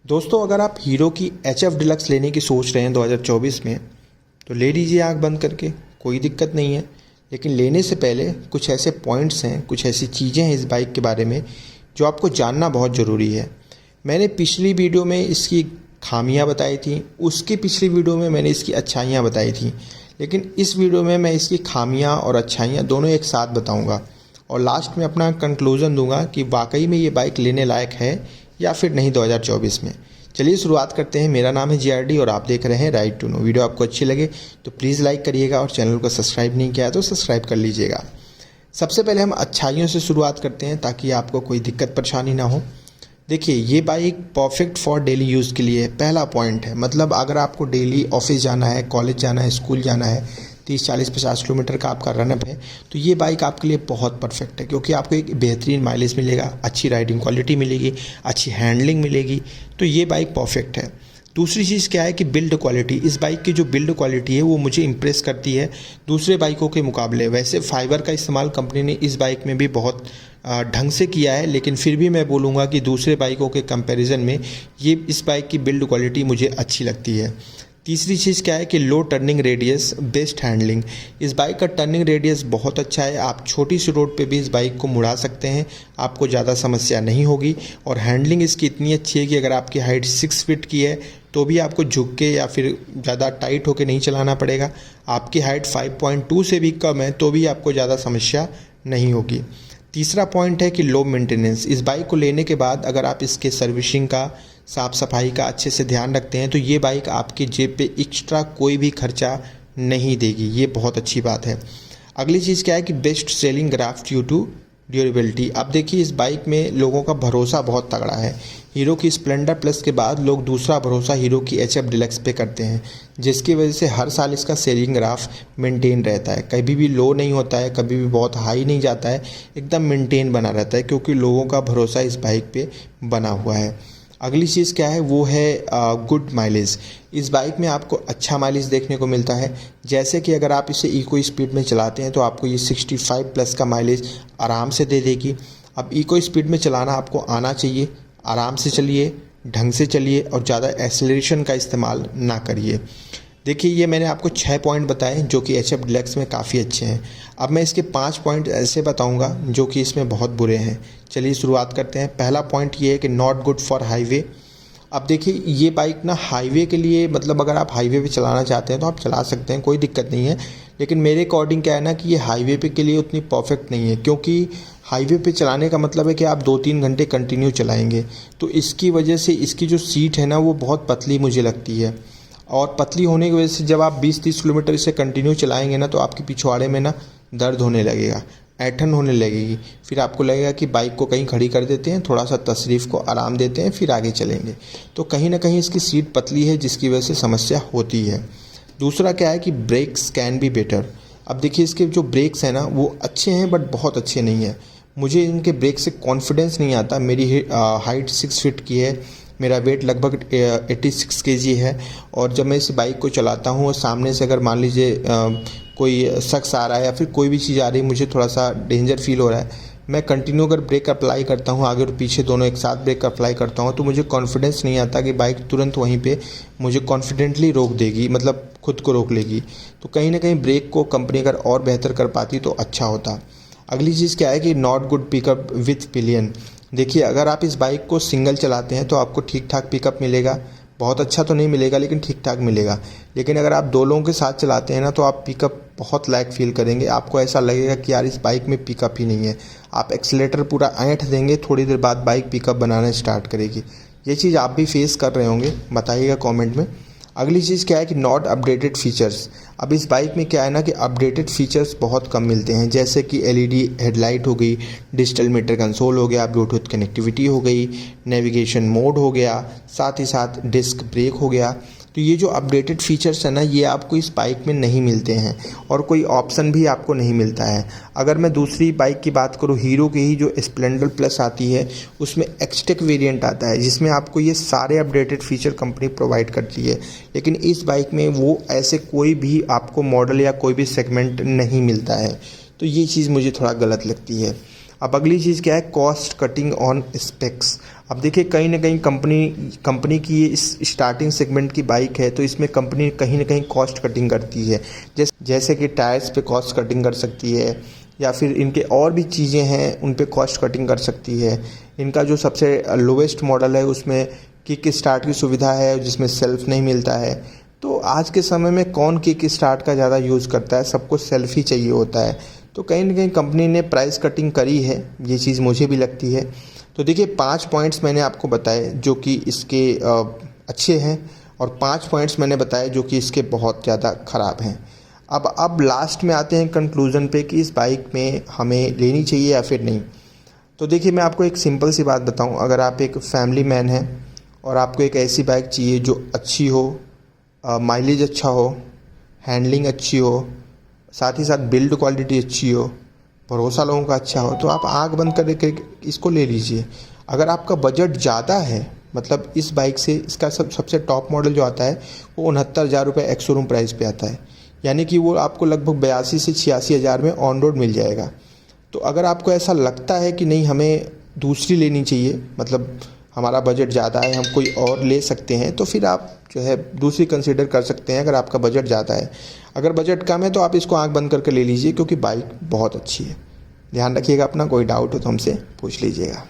दोस्तों, अगर आप हीरो की HF डिलक्स लेने की सोच रहे हैं 2024 में तो ले लीजिए आंख बंद करके, कोई दिक्कत नहीं है। लेकिन लेने से पहले कुछ ऐसे पॉइंट्स हैं, कुछ ऐसी चीज़ें हैं इस बाइक के बारे में जो आपको जानना बहुत ज़रूरी है। मैंने पिछली वीडियो में इसकी खामियां बताई थी, उसकी पिछली वीडियो में मैंने इसकी अच्छाइयां बताई थी, लेकिन इस वीडियो में मैं इसकी खामियां और अच्छाइयां दोनों एक साथ बताऊंगा और लास्ट में अपना कंक्लूज़न दूंगा कि वाकई में ये बाइक लेने लायक है या फिर नहीं 2024 में। चलिए शुरुआत करते हैं। मेरा नाम है GRD और आप देख रहे हैं राइट टू नो। वीडियो आपको अच्छी लगे तो प्लीज़ लाइक करिएगा और चैनल को सब्सक्राइब नहीं किया है तो सब्सक्राइब कर लीजिएगा। सबसे पहले हम अच्छाइयों से शुरुआत करते हैं ताकि आपको कोई दिक्कत परेशानी ना हो। देखिए, ये bike perfect for daily use के लिए है। पहला पॉइंट है, मतलब अगर आपको डेली ऑफिस जाना है, कॉलेज जाना है, स्कूल जाना है, 30, 40, 50 किलोमीटर का आपका रनअप है तो ये बाइक आपके लिए बहुत परफेक्ट है, क्योंकि आपको एक बेहतरीन माइलेज मिलेगा, अच्छी राइडिंग क्वालिटी मिलेगी, अच्छी हैंडलिंग मिलेगी। तो ये बाइक परफेक्ट है। दूसरी चीज़ क्या है कि बिल्ड क्वालिटी। इस बाइक की जो बिल्ड क्वालिटी है वो मुझे इम्प्रेस करती है दूसरे बाइकों के मुकाबले। वैसे फाइबर का इस्तेमाल कंपनी ने इस बाइक में भी बहुत ढंग से किया है, लेकिन फिर भी मैं बोलूँगा कि दूसरे बाइकों के कंपैरिजन में ये इस बाइक की बिल्ड क्वालिटी मुझे अच्छी लगती है। तीसरी चीज़ क्या है कि लो टर्निंग रेडियस, बेस्ट हैंडलिंग। इस बाइक का टर्निंग रेडियस बहुत अच्छा है। आप छोटी सी रोड पे भी इस बाइक को मुड़ा सकते हैं, आपको ज़्यादा समस्या नहीं होगी। और हैंडलिंग इसकी इतनी अच्छी है कि अगर आपकी हाइट 6 फीट की है तो भी आपको झुक के या फिर ज़्यादा टाइट होकर नहीं चलाना पड़ेगा। आपकी हाइट 5.2 से भी कम है तो भी आपको ज़्यादा समस्या नहीं होगी। तीसरा पॉइंट है कि लो मेंटेनेंस। इस बाइक को लेने के बाद अगर आप इसके सर्विसिंग का, साफ़ सफाई का अच्छे से ध्यान रखते हैं तो ये बाइक आपकी जेब पे एक्स्ट्रा कोई भी खर्चा नहीं देगी। ये बहुत अच्छी बात है। अगली चीज़ क्या है कि best selling graph due to durability. अब देखिए, इस बाइक में लोगों का भरोसा बहुत तगड़ा है। हीरो की स्प्लेंडर प्लस के बाद लोग दूसरा भरोसा हीरो की HF डिलक्स पे करते हैं, जिसकी वजह से हर साल इसका सेलिंग ग्राफ मेंटेन रहता है। कभी भी लो नहीं होता है, कभी भी बहुत हाई नहीं जाता है, एकदम मेंटेन बना रहता है, क्योंकि लोगों का भरोसा इस बाइक पे बना हुआ है। अगली चीज़ क्या है, वो है गुड माइलेज। इस बाइक में आपको अच्छा माइलेज देखने को मिलता है। जैसे कि अगर आप इसे इको स्पीड में चलाते हैं तो आपको ये 65 प्लस का माइलेज आराम से दे देगी। अब इको स्पीड में चलाना आपको आना चाहिए। आराम से चलिए, ढंग से चलिए और ज़्यादा एक्सेलरेशन का इस्तेमाल ना करिए। देखिए, ये मैंने आपको 6 पॉइंट बताए जो कि HF डिलक्स में काफ़ी अच्छे हैं। अब मैं इसके 5 पॉइंट ऐसे बताऊंगा जो कि इसमें बहुत बुरे हैं। चलिए शुरुआत करते हैं। पहला पॉइंट ये है कि नॉट गुड फॉर हाईवे। अब देखिए, ये बाइक ना हाईवे के लिए, मतलब अगर आप हाईवे पे चलाना चाहते हैं तो आप चला सकते हैं, कोई दिक्कत नहीं है। लेकिन मेरे अकॉर्डिंग क्या है ना कि ये हाईवे पे के लिए उतनी परफेक्ट नहीं है, क्योंकि हाईवे पे चलाने का मतलब है कि आप 2-3 घंटे कंटिन्यू चलाएंगे। तो इसकी वजह से इसकी जो सीट है ना वो बहुत पतली मुझे लगती है, और पतली होने की वजह से जब आप 20-30 किलोमीटर इसे कंटिन्यू चलाएंगे ना तो आपके पिछवाड़े में ना दर्द होने लगेगा, ऐंठन होने लगेगी। फिर आपको लगेगा कि बाइक को कहीं खड़ी कर देते हैं, थोड़ा सा तशरीफ़ को आराम देते हैं, फिर आगे चलेंगे। तो कहीं ना कहीं इसकी सीट पतली है, जिसकी वजह से समस्या होती है। दूसरा क्या है कि ब्रेक्स कैन बी बेटर। अब देखिए, इसके जो ब्रेक्स हैं ना वो अच्छे हैं बट बहुत अच्छे नहीं हैं। मुझे इनके ब्रेक से कॉन्फिडेंस नहीं आता। मेरी हाइट 6 फीट की है, मेरा वेट लगभग 86 kg है, और जब मैं इस बाइक को चलाता हूँ और सामने से अगर मान लीजिए कोई शख्स आ रहा है या फिर कोई भी चीज़ आ रही है, मुझे थोड़ा सा डेंजर फील हो रहा है, मैं कंटिन्यू अगर ब्रेक अप्लाई करता हूँ, आगे और पीछे दोनों एक साथ ब्रेक अप्लाई करता हूँ, तो मुझे कॉन्फिडेंस नहीं आता कि बाइक तुरंत वहीं पे मुझे कॉन्फिडेंटली रोक देगी, मतलब खुद को रोक लेगी। तो कहीं ना कहीं ब्रेक को कंपनी अगर और बेहतर कर पाती तो अच्छा होता। अगली चीज़ क्या है कि not good pickup with pillion. देखिए, अगर आप इस बाइक को सिंगल चलाते हैं तो आपको ठीक ठाक पिकअप मिलेगा, बहुत अच्छा तो नहीं मिलेगा लेकिन ठीक ठाक मिलेगा। लेकिन अगर आप 2 लोगों के साथ चलाते हैं ना तो आप पिकअप बहुत लैग फील करेंगे। आपको ऐसा लगेगा कि यार इस बाइक में पिकअप ही नहीं है। आप एक्सीलेटर पूरा ऐंठ देंगे, थोड़ी देर बाद बाइक पिकअप बनाना स्टार्ट करेगी। ये चीज़ आप भी फेस कर रहे होंगे, बताइएगा कॉमेंट में। अगली चीज़ क्या है कि नॉट अपडेटेड फीचर्स। अब इस बाइक में क्या है ना कि अपडेटेड फीचर्स बहुत कम मिलते हैं, जैसे कि LED हेडलाइट हो गई, डिजिटल मीटर कंसोल हो गया, ब्लूटूथ कनेक्टिविटी हो गई, नेविगेशन मोड हो गया, साथ ही साथ डिस्क ब्रेक हो गया। तो ये जो अपडेटेड फीचर्स है ना ये आपको इस बाइक में नहीं मिलते हैं, और कोई ऑप्शन भी आपको नहीं मिलता है। अगर मैं दूसरी बाइक की बात करूँ, हीरो की ही जो स्प्लेंडर प्लस आती है उसमें एक्सटेक वेरिएंट आता है, जिसमें आपको ये सारे अपडेटेड फीचर कंपनी प्रोवाइड करती है। लेकिन इस बाइक में वो ऐसे कोई भी आपको मॉडल या कोई भी सेगमेंट नहीं मिलता है, तो ये चीज़ मुझे थोड़ा गलत लगती है। अब अगली चीज़ क्या है, कॉस्ट कटिंग ऑन स्पेक्स। अब देखिए कहीं ना कहीं कंपनी की ये इस स्टार्टिंग सेगमेंट की बाइक है, तो इसमें कंपनी कहीं ना कहीं कॉस्ट कटिंग करती है। जैसे कि टायर्स पे कॉस्ट कटिंग कर सकती है, या फिर इनके और भी चीज़ें हैं उन पे कॉस्ट कटिंग कर सकती है। इनका जो सबसे लोवेस्ट मॉडल है उसमें किक स्टार्ट की सुविधा है, जिसमें सेल्फ नहीं मिलता है। तो आज के समय में कौन किक स्टार्ट का ज़्यादा यूज़ करता है, सबको सेल्फ ही चाहिए होता है। तो कहीं ना कहीं कंपनी ने प्राइस कटिंग करी है, ये चीज़ मुझे भी लगती है। तो देखिए 5 पॉइंट्स मैंने आपको बताए जो कि इसके अच्छे हैं, और 5 पॉइंट्स मैंने बताए जो कि इसके बहुत ज़्यादा ख़राब हैं। अब लास्ट में आते हैं कंक्लूज़न पे कि इस बाइक में हमें लेनी चाहिए या फिर नहीं। तो देखिए मैं आपको एक सिंपल सी बात बताऊं, अगर आप एक फैमिली मैन हैं और आपको एक ऐसी बाइक चाहिए जो अच्छी हो, माइलेज अच्छा हो, हैंडलिंग अच्छी हो, साथ ही साथ बिल्ड क्वालिटी अच्छी हो, भरोसा लोगों का अच्छा हो, तो आप आँख बंद करके इसको ले लीजिए। अगर आपका बजट ज़्यादा है, मतलब इस बाइक से इसका सबसे टॉप मॉडल जो आता है वो 69,000 रुपये एक्स शोरूम प्राइस पे आता है, यानी कि वो आपको लगभग 82 से 86 हज़ार में ऑन रोड मिल जाएगा। तो अगर आपको ऐसा लगता है कि नहीं हमें दूसरी लेनी चाहिए, मतलब हमारा बजट ज़्यादा है, हम कोई और ले सकते हैं, तो फिर आप जो है दूसरी कंसीडर कर सकते हैं अगर आपका बजट ज़्यादा है। अगर बजट कम है तो आप इसको आंख बंद करके ले लीजिए, क्योंकि बाइक बहुत अच्छी है। ध्यान रखिएगा अपना, कोई डाउट हो तो हमसे पूछ लीजिएगा।